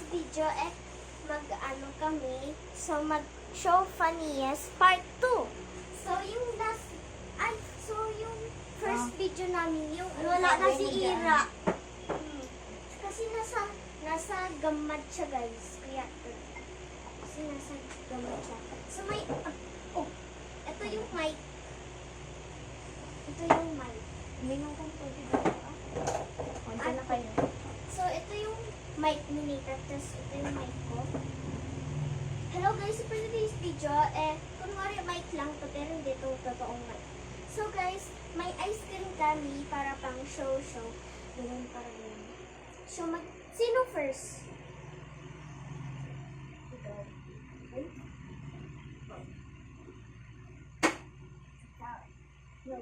video mag-ano kami. So mag-show funniest part 2. So yung yung first video namin yung wala na si Ira. Kasi nasa gamad siya, guys. Kaya kasi nasa gamad siya. So may ito yung mic. Ito yung mic. Minong kong pwede ba? Andiyan na kayo. So, ito yung mic ni Nathan, tapos ito yung mic ko. Hello guys, so for today's video, kunwari mic lang to, pero hindi ito totoong mic. So guys, may ice cream kami para pang show. Ganun para ganun. So, sino first? Ikaw. Wait. No.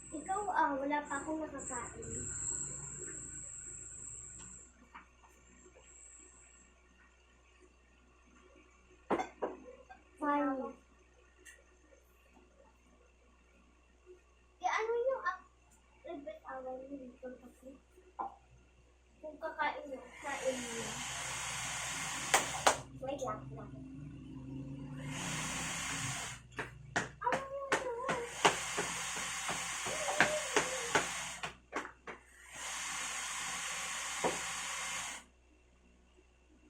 Ikaw, wala pa akong nakakain. Fine. Ano yung rebet awal mo dito kasi? Kung kakain mo, kain mo. Wait lang.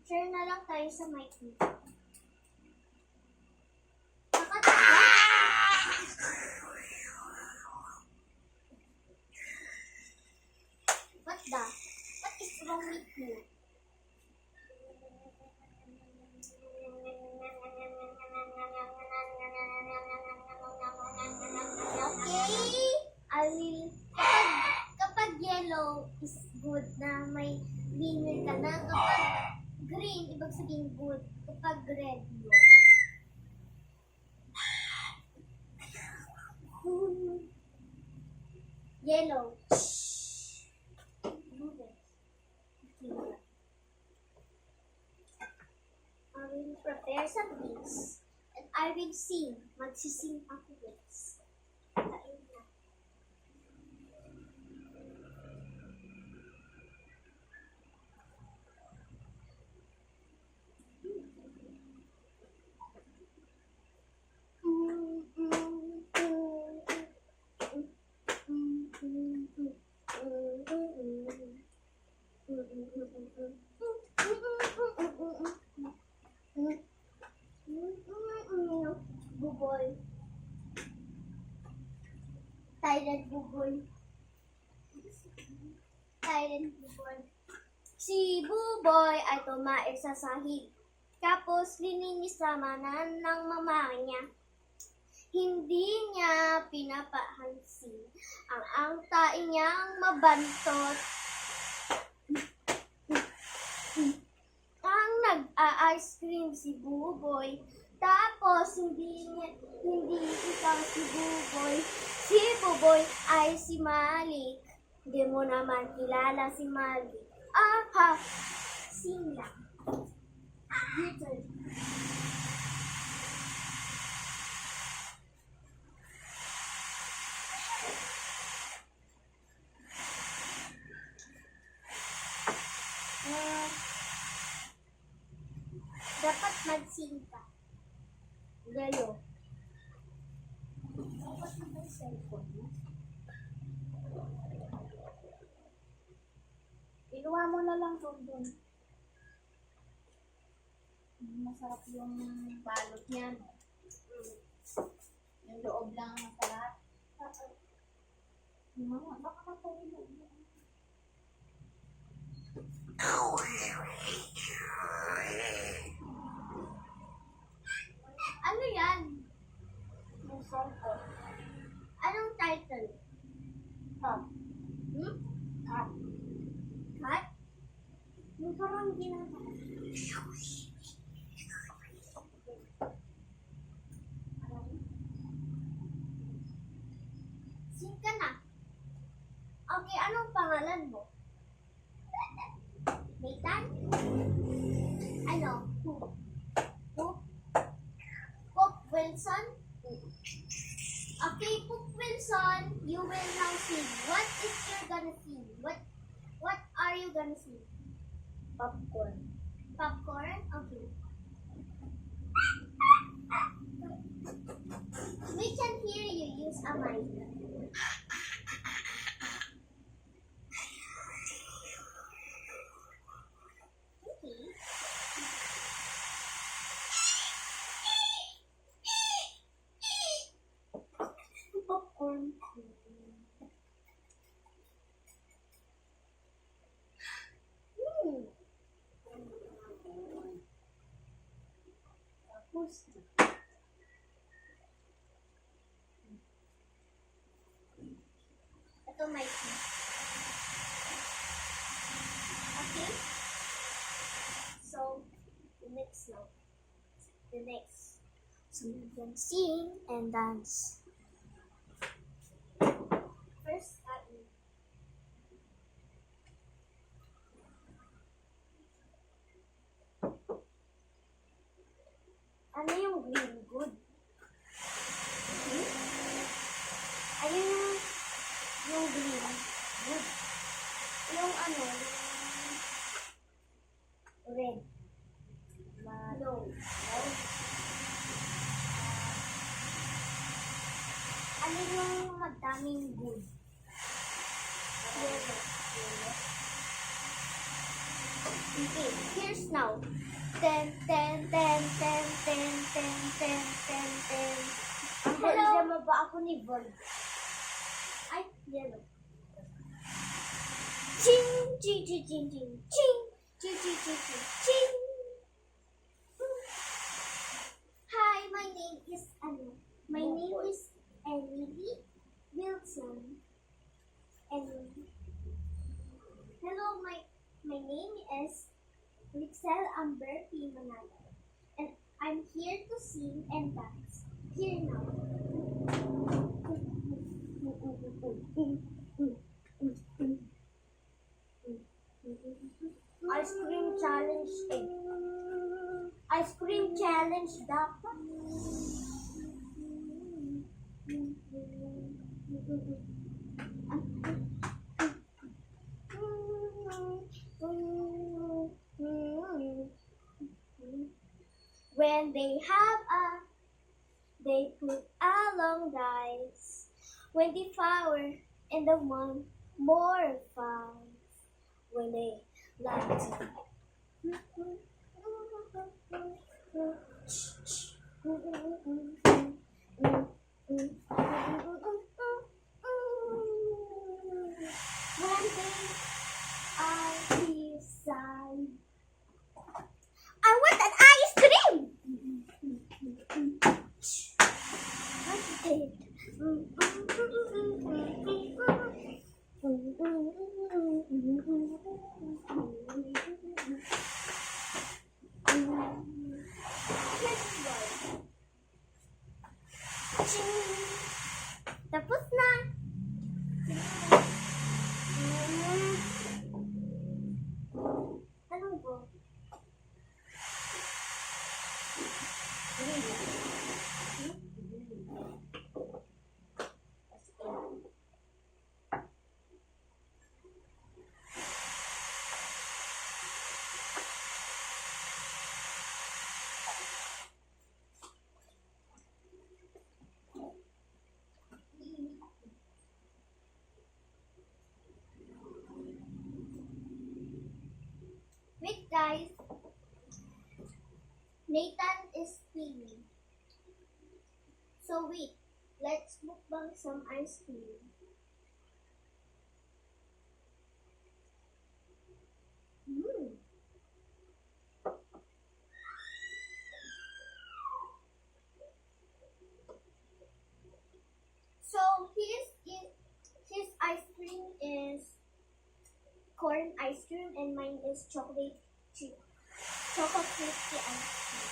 Share na lang tayo sa mic nito. What is wrong with you? Okay? Kapag yellow is good na may winner ka na. Kapag green, ibig sabihin good. Kapag red, no. Yellow. I will prepare some things. And I will sing. Magsising ako, guys. Kain na. Buboy. Silent buboy. Silent buboy. Si Buboy ay tumae sa sahig. Tapos lininis naman ng mama niya. Hindi niya pinapahansin ang tae niyang mabantot. Ang nag-ice cream si Buboy. Tapos hindi ikaw si Buboy. Si Buboy ay si Malik. Hindi mo naman kilala si Malik. Aha! Sing lang. Your dapat mag-sing ka. Gayo. Dapat mag-cellphone mo. Iluwa mo na lang doon. Masarap yung balot niya. No? Yung loob lang ang masarap. Baka matulog mo. Ano yan? Anong title? Cut. Cut? Cut? Yung parang ginagawa. Sing ka na. Okay, anong pangalan mo? Nathan? Ano? Who? Pope Wilson? Okay, Pope Wilson, you will now sing. What is you're gonna sing? What are you gonna say? Popcorn. Popcorn? Okay. We can hear you use a mic. Okay. Popcorn. Hmm. Tapos, Ito mic. Okay. So, the next now. The next. So you can sing and dance. First, ano yung green good? Hmm? Ano yung green good? Yung ano? Red. No. Ano yung madaming good? Yellow. Okay, here's now. Ten, ten, ten, ten, ten, ten, ten, ten, ten. Hello. Ba ako ni Bird? Ay, yellow. Ching, ching, ching, ching, ching, ching, ching, ching, ching, ching, ching. Hi, my name is Emily Wilson. Hello, my name is Lixel Amber P. Manalo, and I'm here to sing and dance. Here now. Ice cream challenge Ice cream challenge dapat. When they put along dice. When they flower and the one more finds. When they like to. When they are beside. I want an ice cream! Tapos na. Anong go? Wait, guys. Nathan is peeing. So wait, let's mukbang some ice cream. So his ice cream is corn ice cream and mine is chocolate chip. Chocolate crispy ice cream.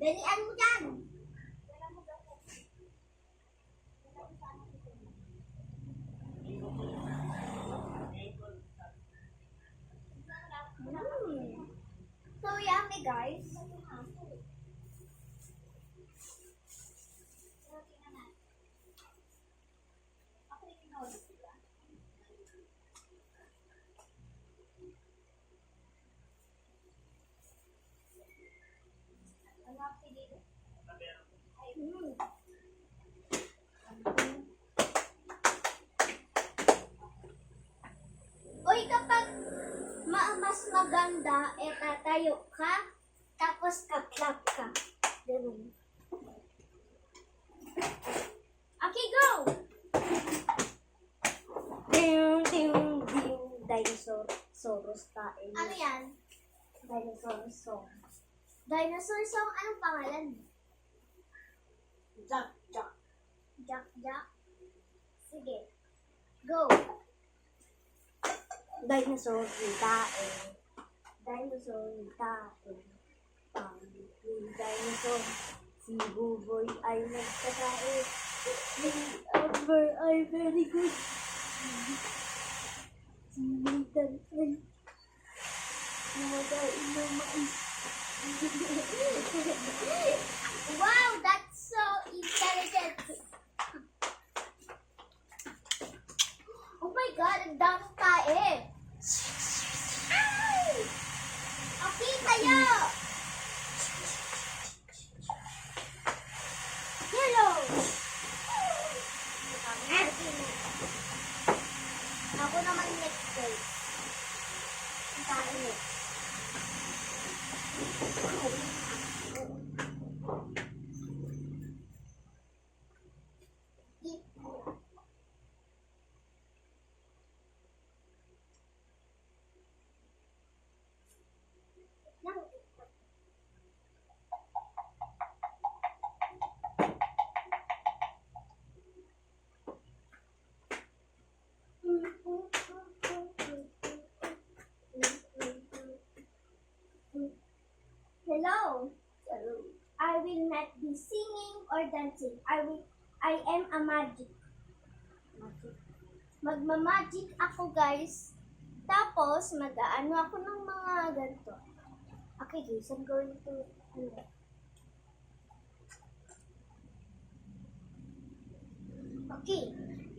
Dalian mo dyan. So yummy, guys. Mm. Uy, kapag mas maganda, tatayo ka, tapos ka-clap ka. Ganun. Okay, go! Ding, ding, ding. Dinosaur. Soros tayo. Ano yan? Dinosaur song. Dinosaur song, anong pangalan? Jack, Jack. Jack Jack? Sige. Go! Dinosaur tayo. Dinosaur tayo. Yung dinosaur. Si Buboy ay nagkakain. Si Amber ay very good. Si Nathan ay kumakain ng mais. Wow, that's so intelligent! Oh my God, ang daming kain! Ay! Okay, tayo! Yellow! Ako naman next day. Kain. Hello. I will not be singing or dancing. I am a magic. Magma-magic ako, guys. Tapos, mag-aano ako ng mga ganito. Okay, guys, I'm going to... Okay.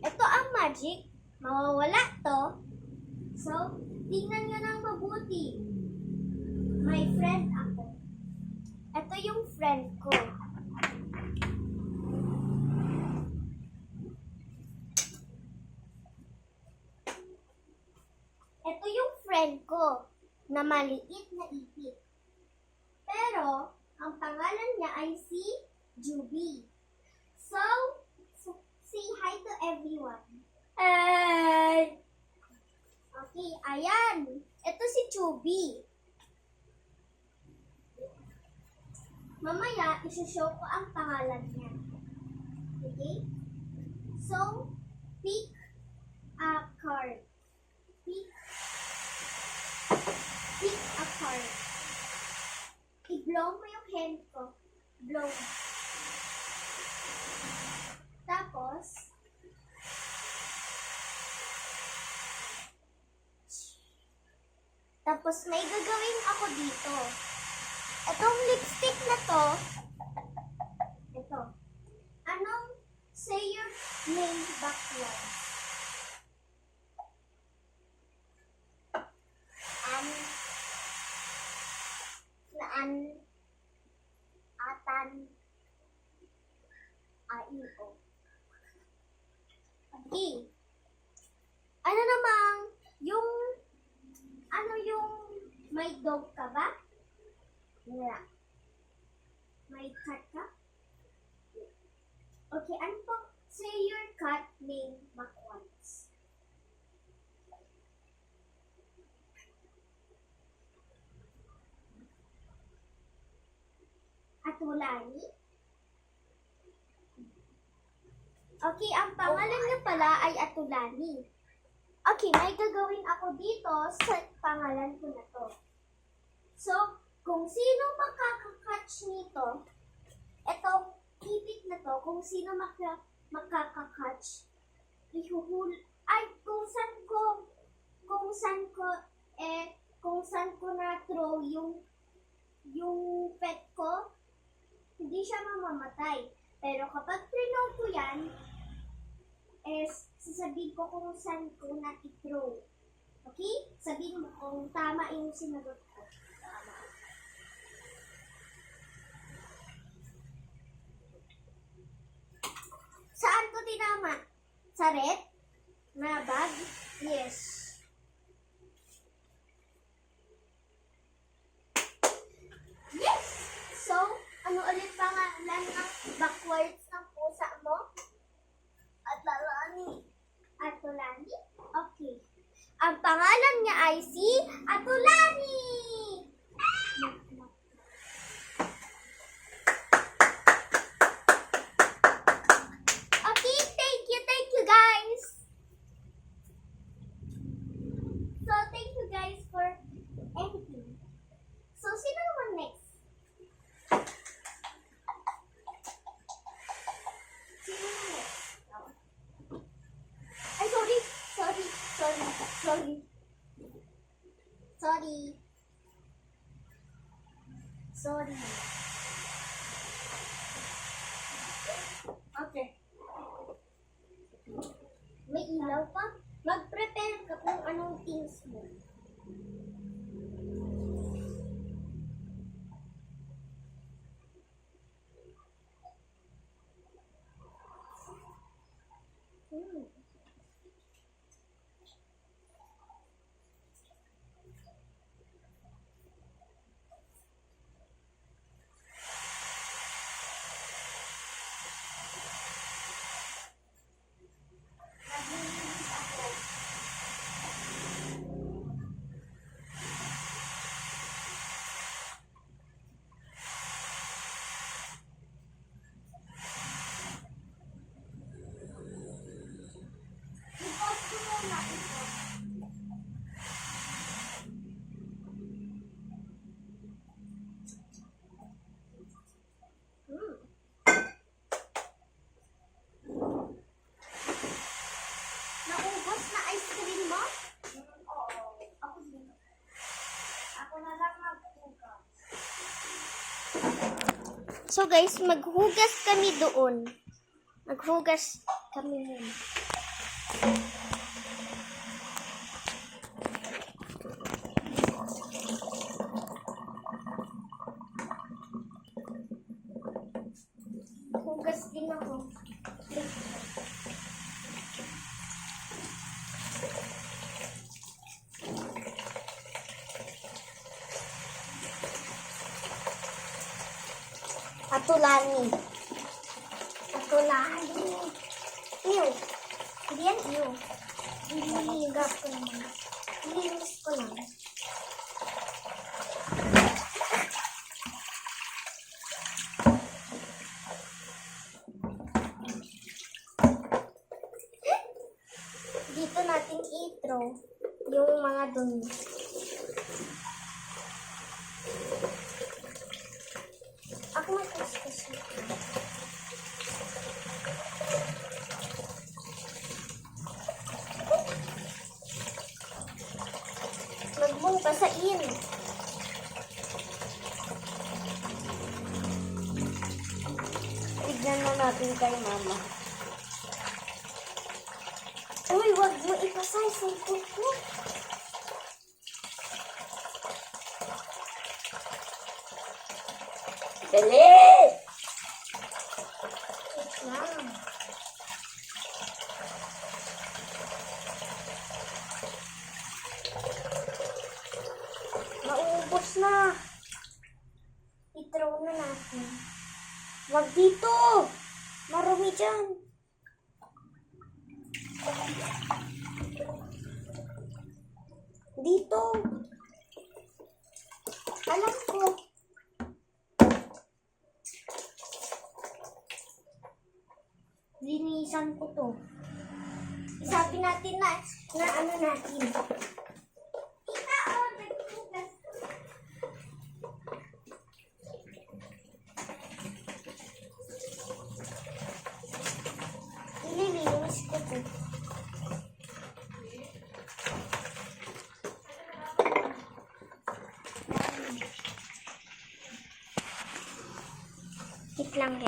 Ito ang magic. Mawawala to. So, tingnan nyo ng mabuti. My friend ako. Ito yung friend ko. Ito yung friend ko na maliit na ipit. Pero, ang pangalan niya ay si Juby. So say hi to everyone. Hey! Okay, ayan. Ito si Juby. Mamaya, isushow ko ang pangalan niya. Okay? So, pick a card. Pick a card. I-blow mo yung hand ko. Blow. Tapos, may gagawin ako dito. Itong lipstick na to, ito. Anong say your name backwards? A-I-O. Okay. Ano namang, yung may dog ka ba? Wala. May cat ka? Okay, ano po? Say your cat name backwards. Atulani? Okay, ang pangalan niya pala ay Atulani. Okay, may gagawin ako dito sa pangalan ko na to. So, kung sino makakakatch nito, Ito, kipit na to, kung sino makakakatch, ay, kung saan ko na-throw yung pet ko, hindi siya mamamatay. Pero kapag trinaw ko yan, sasabihin ko kung saan ko na-throw. Okay? Sabihin mo kung tama yung sinagot ko. Tama. Saan ko tinama? Sa red? Na bag? Yes. Yes! So, ano ulit pangalan ng backwards ng pusa mo? Atulani. Atulani? Okay. Ang pangalan niya ay si Atulani! Okay, thank you guys! So, thank you guys for editing. So, sino naman next? Sino naman next? Ay, sorry. Okay. May ilaw pa? Mag-prepare ka kung anong things mo. Naubos na ice cream mo? Oo. Ako din. Ako na lang maghugas. So guys, maghugas kami doon. Maghugas kami muna. Hugas din ako. Atulani. Ew. Hindi yan ew. Niligas ko naman. Nilinis ko lang. Dito natin i-throw yung mga dumi. Ako magkaskas nito. Magmong pasain. Tignan na natin kay mama. Uy, wag mo ipasay sa ikot ko. Dali! Wait lang. Maubos na. I-throw na natin. Wag dito! Marumi dyan. Dito. Alam ko. Linisan ko to. Isabi natin na ano natin. Tita, oh, nagtugas. lang guys.